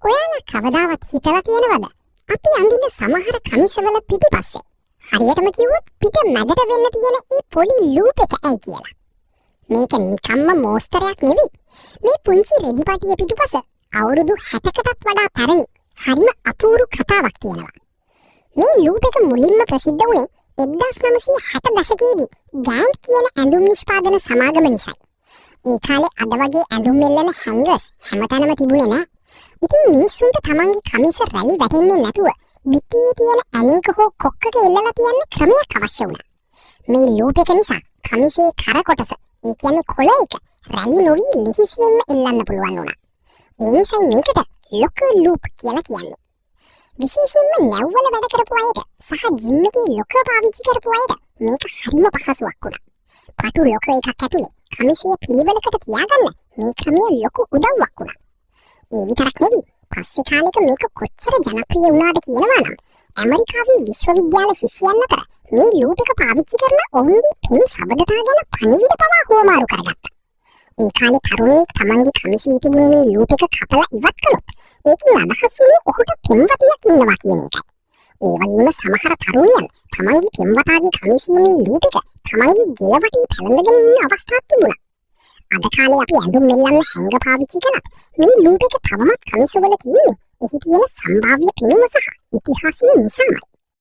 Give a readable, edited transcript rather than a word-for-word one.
ඔයාලා කවදාවත් හිතලා තියෙනවද? අපි අඳින සමහර කමිසවල පිටිපස්සේ හරියටම කිව්වොත් පිට මැදට වෙන්න තියෙන ඒ පොඩි ලූප් එක ඇයි කියලා. මේක නිකම්ම මෝස්තරයක් නෙවෙයි. මේ පුංචි රෙදිපටිය පිටුපස අවුරුදු 60කටත් වඩා පැරණි හරිම අපූර්ව කතාවක් තියෙනවා. මේ ලූප් එක මුලින්ම ප්‍රසිද්ධ වුණේ 1960 දශකයේදී ගෑන්ට් කියන ඇඳුම් නිෂ්පාදන සමාගම නිසායි. ඒ කාලේ අද වගේ ඇඳුම් මෙල්ලන හැංගර්ස් හැමතැනම තිබුණේ නැහැ. ඉතින් මිනිස්සුන්ට තමන්ගේ කමිස රැලි වැටෙන්නේ නැතුව පිටියේ තියෙන ඇණයක හෝ කොක්කක එල්ලලා තියන්න ක්‍රමයක් අවශ්‍ය වුණා. මේ ලූප් එක නිසා කමිසේ කර කොටස, ඒ කියන්නේ කොළ එක රැලි නොවි ලිහිසියෙන්ම එල්ලන්න පුළුවන් වුණා. ඒ නිසා මේකට ලොකර් ලූප් කියලා කියන්නේ. විශේෂයෙන්ම නැව්වල වැඩ කරපු අයට සහ ජිම් එකේ ලොකර් පාවිච්චි කරපු අයට මේක හරිම පහසුවක් වුණා. පටු ලොකර් එකක් ඇතුලේ කමිසය පිළිවෙලකට තියාගන්න මේ ක්‍රමය ලොකු උදව්වක් වුණා. ඒ විතරක් නෙවෙයි, පස්සේ කාලෙක මේක කොච්චර ජනප්‍රිය වුණාද කියනවා නම් ඇමරිකාවේ විශ්වවිද්‍යාල ශිෂ්‍යයන් අතර මේ ලූප් එක පාවිච්චි කරලා ඔවුන්ගේ පෙම් සබඳතා ගැන පණිවිඩ පවා හුවමාරු කරගත්තා. ඒ කාලේ තරුණයෙක් තමන්ගේ කමිසයේ තිබුණු මේ ලූප් එක කපලා ඉවත් කළොත් ඒකෙන් අදහස් වුණේ ඔහුට පෙම්වතියක් ඉන්නවා කියන එකයි. ඒ වගේම සමහර තරුණියන් තමන්ගේ පෙම්වතාගේ කමිසයේ මේ ලූප් එක තමන්ගේ ගෙලවටේ පැලඳගෙන ඉන්න අවස්ථාවක් තිබුණා. අද කාලේ අපි ඇඳුම් මෙල්ලන්න හැංග පාවිච්චි කළත් මේ ලූප් එක තවමත් කමිසවල තියෙන්නේ එහි තියෙන සම්භාව්‍ය පෙනුම සහ ඉතිහාසය නිසාමයි.